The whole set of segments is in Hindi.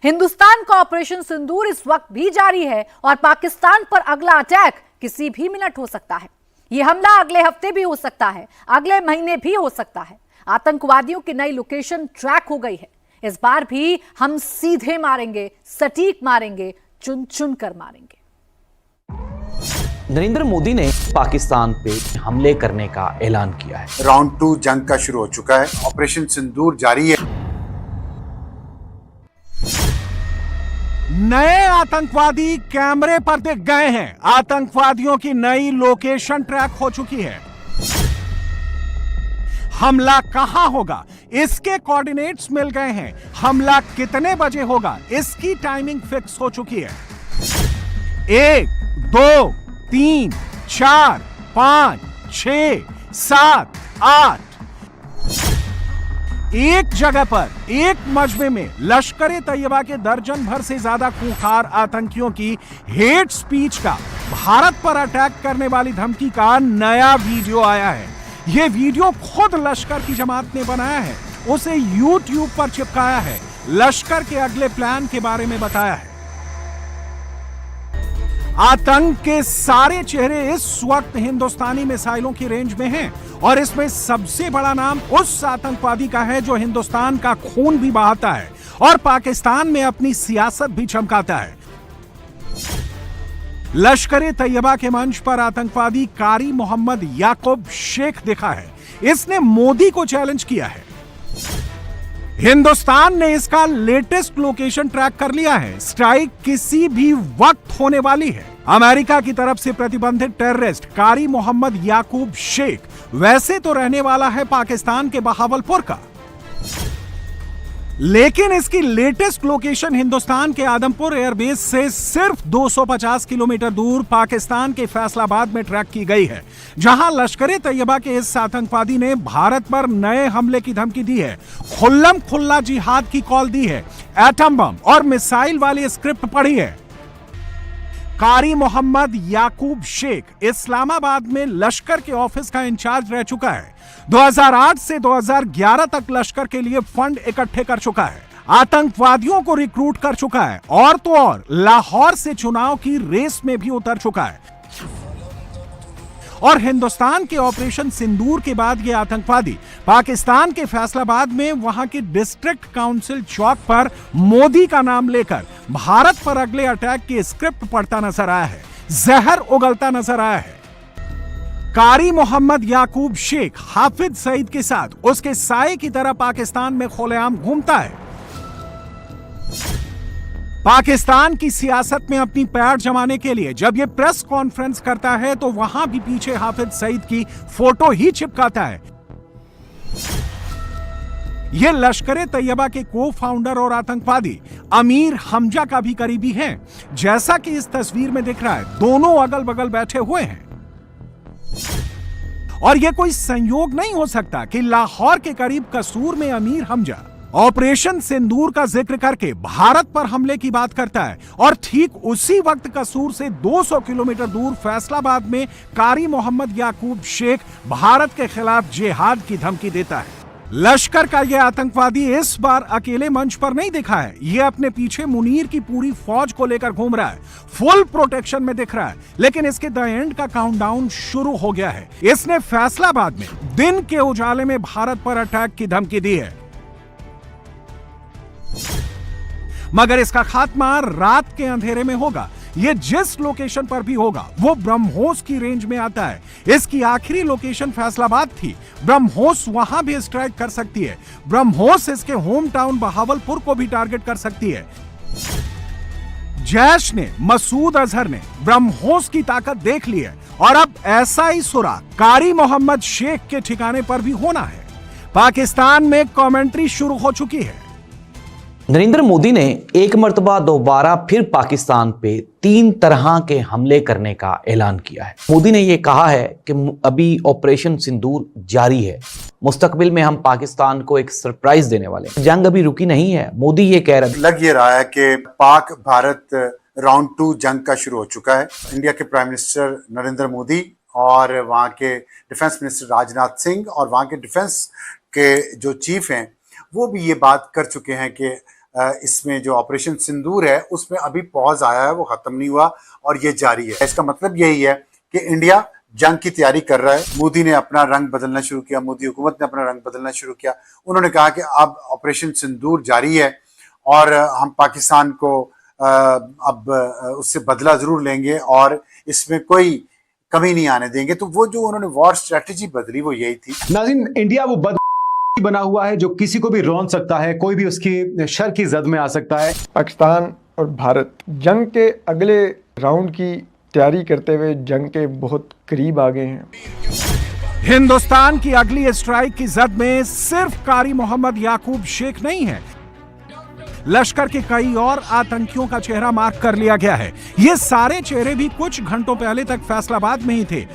हिंदुस्तान का ऑपरेशन सिंदूर इस वक्त भी जारी है और पाकिस्तान पर अगला अटैक किसी भी मिनट हो सकता है। यह हमला अगले हफ्ते भी हो सकता है, अगले महीने भी हो सकता है। आतंकवादियों की नई लोकेशन ट्रैक हो गई है। इस बार भी हम सीधे मारेंगे, सटीक मारेंगे, चुन चुन कर मारेंगे। नरेंद्र मोदी ने पाकिस्तान पे हमले करने का ऐलान किया है। राउंड 2 जंग का शुरू हो चुका है। ऑपरेशन सिंदूर जारी है। नए आतंकवादी कैमरे पर दिख गए हैं। आतंकवादियों की नई लोकेशन ट्रैक हो चुकी है। हमला कहां होगा, इसके कोऑर्डिनेट्स मिल गए हैं। हमला कितने बजे होगा, इसकी टाइमिंग फिक्स हो चुकी है। 1, 2, 3, 4, 5, 6, 7, 8 एक जगह पर, एक मजमे में लश्कर तैयबा के दर्जन भर से ज्यादा खूंखार आतंकियों की हेट स्पीच का भारत पर अटैक करने वाली धमकी का नया वीडियो आया है। यह वीडियो खुद लश्कर की जमात ने बनाया है, उसे YouTube पर चिपकाया है, लश्कर के अगले प्लान के बारे में बताया है। आतंक के सारे चेहरे इस वक्त हिंदुस्तानी मिसाइलों की रेंज में हैं और इसमें सबसे बड़ा नाम उस आतंकवादी का है जो हिंदुस्तान का खून भी बहाता है और पाकिस्तान में अपनी सियासत भी चमकाता है। लश्कर तैयबा के मंच पर आतंकवादी कारी मोहम्मद याकूब शेख दिखा है। इसने मोदी को चैलेंज किया है। हिंदुस्तान ने इसका लेटेस्ट लोकेशन ट्रैक कर लिया है। स्ट्राइक किसी भी वक्त होने वाली है। अमेरिका की तरफ से प्रतिबंधित टेररिस्ट कारी मोहम्मद याकूब शेख वैसे तो रहने वाला है पाकिस्तान के बहावलपुर का, लेकिन इसकी लेटेस्ट लोकेशन हिंदुस्तान के आदमपुर एयरबेस से सिर्फ 250 किलोमीटर दूर पाकिस्तान के फैसलाबाद में ट्रैक की गई है, जहां लश्कर तैयबा के इस आतंकवादी ने भारत पर नए हमले की धमकी दी है, खुल्लम खुल्ला जिहाद की कॉल दी है, एटम बम और मिसाइल वाली स्क्रिप्ट पढ़ी है। कारी मोहम्मद याकूब शेख इस्लामाबाद में लश्कर के ऑफिस का इंचार्ज रह चुका है। 2008 से 2011 तक लश्कर के लिए फंड इकट्ठे कर चुका है, आतंकवादियों को रिक्रूट कर चुका है और तो और लाहौर से चुनाव की रेस में भी उतर चुका है। और हिंदुस्तान के ऑपरेशन सिंदूर के बाद ये आतंकवादी पाकिस्तान के फैसलाबाद में वहां की डिस्ट्रिक्ट काउंसिल चौक पर मोदी का नाम लेकर भारत पर अगले अटैक की स्क्रिप्ट पढ़ता नजर आया है, जहर उगलता नजर आया है। कारी मोहम्मद याकूब शेख हाफिज सईद के साथ उसके साए की तरह पाकिस्तान में खुलेआम घूमता है। पाकिस्तान की सियासत में अपनी पैर जमाने के लिए जब यह प्रेस कॉन्फ्रेंस करता है तो वहां भी पीछे हाफिज सईद की फोटो ही चिपकाता है। यह लश्कर तैयबा के को फाउंडर और आतंकवादी अमीर हमजा का भी करीबी है, जैसा कि इस तस्वीर में दिख रहा है। दोनों अगल बगल बैठे हुए हैं और यह कोई संयोग नहीं हो सकता कि लाहौर के करीब कसूर में अमीर हमजा ऑपरेशन सिंदूर का जिक्र करके भारत पर हमले की बात करता है और ठीक उसी वक्त कसूर से 200 किलोमीटर दूर फैसलाबाद में कारी मोहम्मद याकूब शेख भारत के खिलाफ जिहाद की धमकी देता है। लश्कर का यह आतंकवादी इस बार अकेले मंच पर नहीं दिखा है, यह अपने पीछे मुनीर की पूरी फौज को लेकर घूम रहा है, फुल प्रोटेक्शन में दिख रहा है। लेकिन इसके द एंड का काउंटडाउन शुरू हो गया है। इसने फैसलाबाद में दिन के उजाले में भारत पर अटैक की धमकी दी है, मगर इसका खात्मा रात के अंधेरे में होगा। यह जिस लोकेशन पर भी होगा वो ब्रह्मोस की रेंज में आता है। इसकी आखिरी लोकेशन फैसलाबाद थी। ब्रह्मोस वहां भी स्ट्राइक कर सकती है। ब्रह्मोस इसके होम टाउन बहावलपुर को भी टारगेट कर सकती है। जैश ने, मसूद अजहर ने ब्रह्मोस की ताकत देख ली है और अब ऐसा ही सुराग कारी मोहम्मद शेख के ठिकाने पर भी होना है। पाकिस्तान में कमेंट्री शुरू हो चुकी है। नरेंद्र मोदी ने एक मर्तबा दोबारा फिर पाकिस्तान पे 3 तरह के हमले करने का ऐलान किया है। मोदी ने यह कहा है कि अभी ऑपरेशन सिंदूर जारी है, मुस्तकबिल में हम पाकिस्तान को एक सरप्राइज देने वाले हैं। जंग अभी रुकी नहीं है, मोदी ये कह रहे हैं। लग ये रहा है कि पाक भारत राउंड 2 जंग का शुरू हो चुका है। इंडिया के प्राइम मिनिस्टर नरेंद्र मोदी और वहाँ के डिफेंस मिनिस्टर राजनाथ सिंह और वहाँ के डिफेंस के जो चीफ हैं वो भी ये बात कर चुके हैं कि इसमें जो ऑपरेशन सिंदूर है उसमें अभी पॉज आया है, वो खत्म नहीं हुआ और ये जारी है। इसका मतलब यही है कि इंडिया जंग की तैयारी कर रहा है। मोदी ने अपना रंग बदलना शुरू किया, मोदी हुकूमत ने अपना रंग बदलना शुरू किया। उन्होंने कहा कि अब ऑपरेशन सिंदूर जारी है और हम पाकिस्तान को अब उससे बदला जरूर लेंगे और इसमें कोई कमी नहीं आने देंगे। तो वो जो उन्होंने वॉर स्ट्रेटजी बदली वो यही थी। नाज़रीन, इंडिया वो बना हुआ है जो किसी को भी रौंद सकता है, कोई भी उसकी शर की जद में आ सकता है। पाकिस्तान और भारत जंग के अगले राउंड की तैयारी करते हुए जंग के बहुत करीब आ गए हैं। हिंदुस्तान की अगली स्ट्राइक की जद में सिर्फ कारी मोहम्मद याकूब शेख नहीं है, लश्कर के कई और आतंकियों का चेहरा मार्क कर लिया गया है। ये सारे चेहरे भी कुछ घंटों पहले तक फैसलाबाद में ही थे।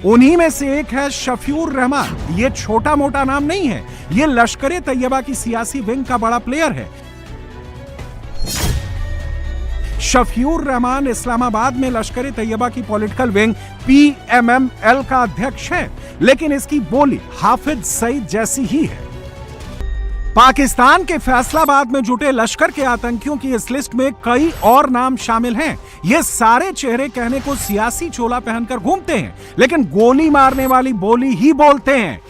उन्हीं में से एक है शफीउर रहमान। ये छोटा मोटा नाम नहीं है, ये लश्कर तैयबा की सियासी विंग का बड़ा प्लेयर है। शफीउर रहमान इस्लामाबाद में लश्कर तैयबा की पॉलिटिकल विंग PMML का अध्यक्ष है, लेकिन इसकी बोली हाफिज सईद जैसी ही है। पाकिस्तान के फैसलाबाद में जुटे लश्कर के आतंकियों की इस लिस्ट में कई और नाम शामिल हैं। ये सारे चेहरे कहने को सियासी चोला पहनकर घूमते हैं, लेकिन गोली मारने वाली बोली ही बोलते हैं।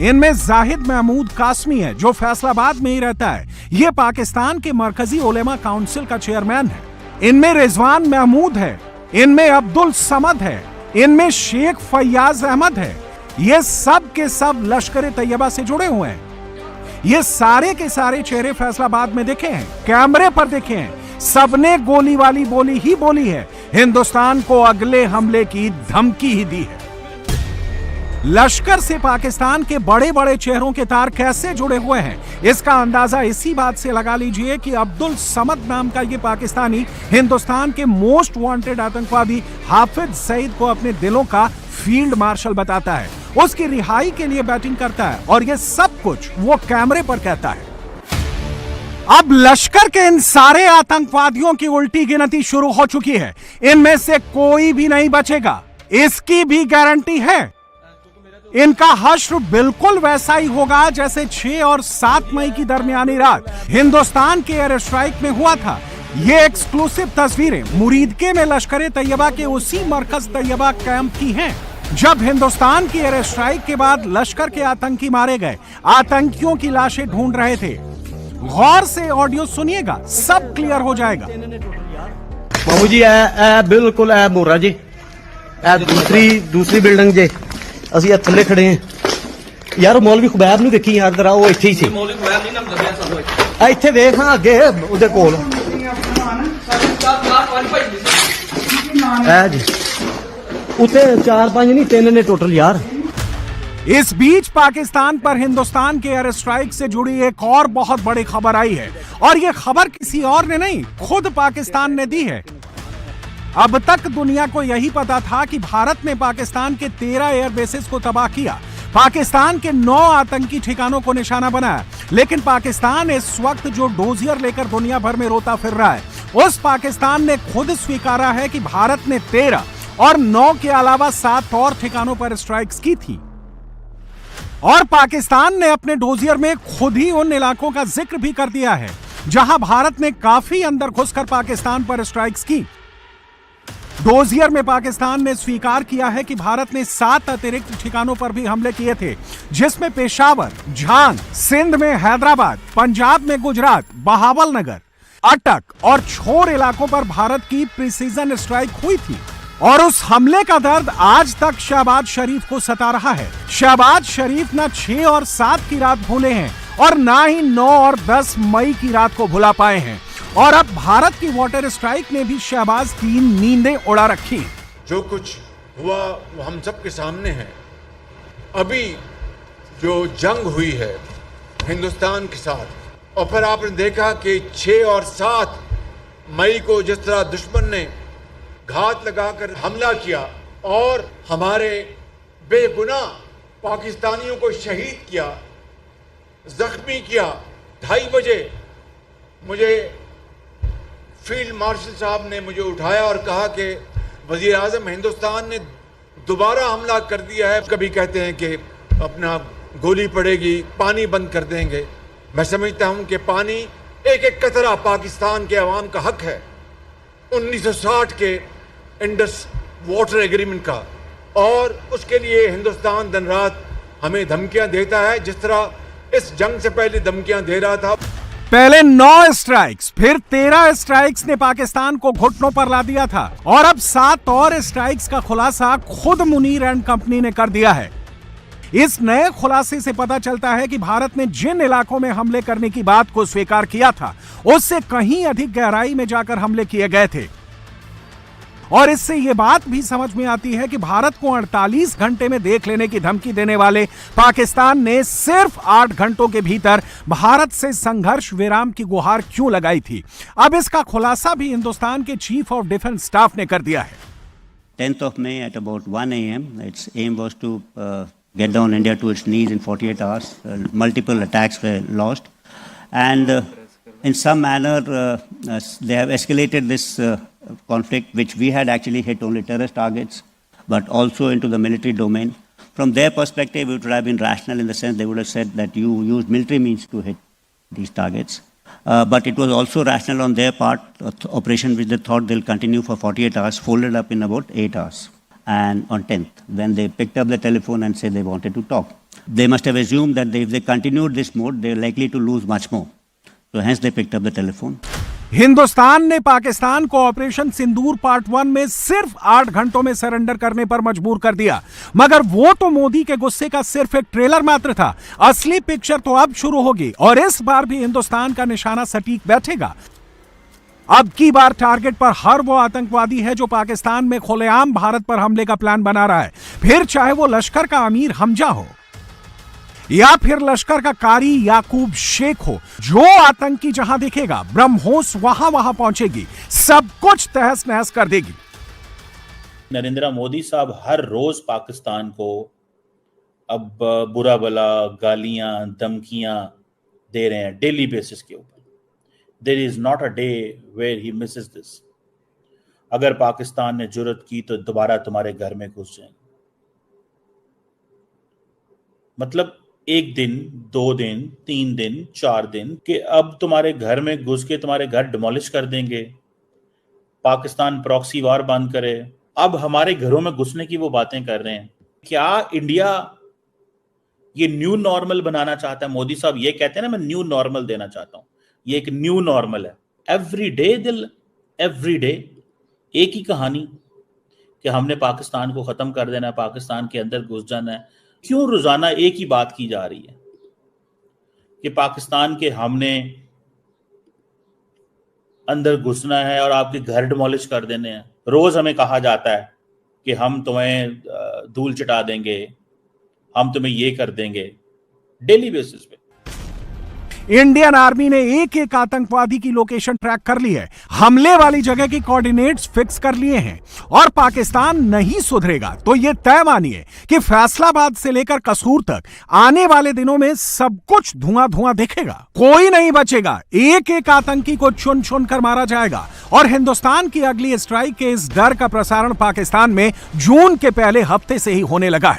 इनमें जाहिद महमूद कासमी है, जो फैसलाबाद में ही रहता है। ये पाकिस्तान के मरकजी उलेमा काउंसिल का चेयरमैन है। इनमें रिजवान महमूद है, इनमें अब्दुल समद है, इनमें शेख फैयाज अहमद है। ये सब के सब लश्कर तैयबा से जुड़े हुए हैं। ये सारे के सारे चेहरे फैसलाबाद में दिखे हैं, कैमरे पर दिखे हैं। सबने गोली वाली बोली ही बोली है, हिंदुस्तान को अगले हमले की धमकी ही दी है। लश्कर से पाकिस्तान के बड़े बड़े चेहरों के तार कैसे जुड़े हुए हैं, इसका अंदाजा इसी बात से लगा लीजिए कि अब्दुल समद नाम का ये पाकिस्तानी हिंदुस्तान के मोस्ट वांटेड आतंकवादी हाफिज सईद को अपने दिलों का फील्ड मार्शल बताता है, उसकी रिहाई के लिए बैटिंग करता है, और ये सब कुछ वो कैमरे पर कहता है। अब लश्कर के इन सारे आतंकवादियों की उल्टी गिनती शुरू हो चुकी है। इनमें से कोई भी नहीं बचेगा, इसकी भी गारंटी है। इनका हश्र बिल्कुल वैसा ही होगा जैसे 6 और 7 मई की दरमियानी रात हिंदुस्तान के एयर स्ट्राइक में हुआ था। ये एक्सक्लूसिव तस्वीरें मुरीदके में लश्कर तैयबा के उसी मरकज तैयबा कैंप की हैं, जब हिंदुस्तान की एयर स्ट्राइक के बाद लश्कर के आतंकी मारे गए, आतंकियों की लाशें ढूंढ रहे थे। गौर से ऑडियो सुनिएगा, सब क्लियर हो जाएगा। बाबू जी बिल्कुल मोरा जी दूसरी बिल्डिंग जे ਅਸੀਂ ਥੱਲੇ ਖੜੇ ਹਾਂ ਯਾਰ। ਮੌਲਵੀ ਖੁਬੈਬ ਨੂੰ ਦੇਖੀ ਯਾਰ, ਜਰਾ ਉਹ ਇੱਥੇ ਹੀ ਸੀ। ਮੌਲਵੀ ਖੁਬੈਬ ਨਹੀਂ ਨਾਮ ਲੱਭਿਆ ਸਾਨੂੰ ਇੱਥੇ ਵੇਖ ਹਾਂ ਅੱਗੇ ਉਹਦੇ ਕੋਲ ਐ ਜੀ ਉੱਤੇ 4-5 नहीं 3 ने टोटल यार। इस बीच पाकिस्तान पर हिंदुस्तान के एयर स्ट्राइक से जुड़ी एक और बहुत बड़ी खबर आई है, और यह खबर किसी और ने नहीं, खुद पाकिस्तान ने दी है। अब तक दुनिया को यही पता था कि भारत ने पाकिस्तान के 13 एयरबेसेस को तबाह किया, पाकिस्तान के 9 आतंकी ठिकानों को निशाना बनाया, लेकिन पाकिस्तान इस वक्त जो डोजियर लेकर दुनिया भर में रोता फिर रहा है, उस पाकिस्तान ने खुद स्वीकारा है कि भारत ने 13 और 9 के अलावा 7 और ठिकानों पर स्ट्राइक्स की थी। और पाकिस्तान ने अपने डोजियर में खुद ही उन इलाकों का जिक्र भी कर दिया है जहां भारत ने काफी अंदर घुसकर पाकिस्तान पर स्ट्राइक्स की। डोजियर में पाकिस्तान ने स्वीकार किया है कि भारत ने 7 अतिरिक्त ठिकानों पर भी हमले किए थे, जिसमें पेशावर, झांग, सिंध में हैदराबाद, पंजाब में गुजरात, बहावलनगर, अटक और छोर इलाकों पर भारत की प्रिसीजन स्ट्राइक हुई थी। और उस हमले का दर्द आज तक शहबाज शरीफ को सता रहा है। शहबाज शरीफ ना 6 और 7 की रात भूले हैं और ना ही 9 और 10 मई की रात को भुला पाए हैं। और अब भारत की वाटर स्ट्राइक ने भी शहबाज की नींदें उड़ा रखी। जो कुछ हुआ वो हम सब के सामने है। अभी जो जंग हुई है हिंदुस्तान के साथ, और फिर आपने देखा कि 6 और 7 मई को जिस तरह दुश्मन ने घात लगाकर हमला किया और हमारे बेगुनाह पाकिस्तानियों को शहीद किया, जख्मी किया। 2:30 बजे मुझे फील्ड मार्शल साहब ने मुझे उठाया और कहा कि वज़ीर आज़म हिंदुस्तान ने दोबारा हमला कर दिया है। कभी कहते हैं कि अपना गोली पड़ेगी, पानी बंद कर देंगे। मैं समझता हूं कि पानी एक एक कतरा पाकिस्तान के अवाम का हक है। 1960 के इंडस वाटर एग्रीमेंट का, और उसके लिए हिंदुस्तान दिन रात हमें धमकियां देता है, जिस तरह इस जंग से पहले धमकियां दे रहा था। पहले 9 स्ट्राइक्स, फिर 13 स्ट्राइक्स ने पाकिस्तान को घुटनों पर ला दिया था, और अब 7 और स्ट्राइक्स का खुलासा खुद मुनीर एंड कंपनी ने कर दिया है। इस नए खुलासे से पता चलता है कि भारत ने जिन इलाकों में हमले करने की बात को स्वीकार किया था, उससे कहीं अधिक गहराई में जाकर हमले किए गए थे। और इससे यह बात भी समझ में आती है कि भारत को 48 घंटे में देख लेने की धमकी देने वाले पाकिस्तान ने सिर्फ 8 घंटों के भीतर भारत से संघर्ष विराम की गुहार क्यों लगाई थी। अब इसका खुलासा भी हिंदुस्तान के चीफ ऑफ डिफेंस स्टाफ ने कर दिया है। 10th of May at about 1 a.m. its aim was to get down India to its knees in 48 hours. Multiple attacks were launched, and in some manner they have escalated this conflict, which we had actually hit only terrorist targets, but also into the military domain. From their perspective, it would have been rational in the sense they would have said that you used military means to hit these targets. But it was also rational on their part, operation which they thought they'll continue for 48 hours, folded up in about 8 hours. And on 10th, when they picked up the telephone and said they wanted to talk, they must have assumed that if they continued this mode, they're likely to lose much more. So hence they picked up the telephone. Hindustan ने पाकिस्तान को ऑपरेशन सिंदूर पार्ट 1 में सिर्फ 8 घंटों में सरेंडर करने पर मजबूर कर दिया, मगर वो तो मोदी के गुस्से का सिर्फ एक ट्रेलर मात्र था। असली पिक्चर तो अब शुरू होगी, और इस बार भी हिंदुस्तान का निशाना सटीक बैठेगा। अब की बार टारगेट पर हर वो आतंकवादी है जो पाकिस्तान में खुलेआम भारत पर हमले का प्लान बना रहा है, फिर चाहे वो लश्कर का अमीर हमजा हो या फिर लश्कर का कारी याकूब शेख हो। जो आतंकी जहां दिखेगा, ब्रह्मोस वहां पहुंचेगी, सब कुछ तहस नहस कर देगी। नरेंद्र मोदी साहब हर रोज पाकिस्तान को अब बुरा भला गालियां धमकियां दे रहे हैं डेली बेसिस के ऊपर। There is not a day where he misses this. अगर पाकिस्तान ने जुर्रत की तो दोबारा तुम्हारे घर में घुस जाएंगे। मतलब 1 दिन, 2 दिन, 3 दिन, 4 दिन कि अब तुम्हारे घर में घुस के तुम्हारे घर डिमोलिश कर देंगे, पाकिस्तान प्रॉक्सी वार बंद करे। अब हमारे घरों में घुसने की वो बातें कर रहे हैं। क्या इंडिया ये न्यू नॉर्मल बनाना चाहता है? मोदी साहब ये कहते हैं ना, मैं न्यू नॉर्मल देना चाहता हूं। ये एक न्यू नॉर्मल है। एवरी डे एक ही कहानी कि हमने पाकिस्तान को खत्म कर देना है, पाकिस्तान के अंदर घुस जाना है। क्यों रोजाना एक ही बात की जा रही है कि पाकिस्तान के हमने अंदर घुसना है और आपके घर डिमोलिश कर देने हैं। रोज हमें कहा जाता है कि हम तुम्हें धूल चटा देंगे, हम तुम्हें ये कर देंगे, डेली बेसिस पे। इंडियन आर्मी ने एक आतंकवादी की लोकेशन ट्रैक कर ली है, हमले वाली जगह की कोऑर्डिनेट्स फिक्स कर लिए हैं, और पाकिस्तान नहीं सुधरेगा तो यह तय मानिए कि फैसलाबाद से लेकर कसूर तक आने वाले दिनों में सब कुछ धुआं दिखेगा। कोई नहीं बचेगा, एक आतंकी को चुन चुन कर मारा जाएगा। और हिंदुस्तान की अगली स्ट्राइक के इस डर का प्रसारण पाकिस्तान में जून के पहले हफ्ते से ही होने लगा है।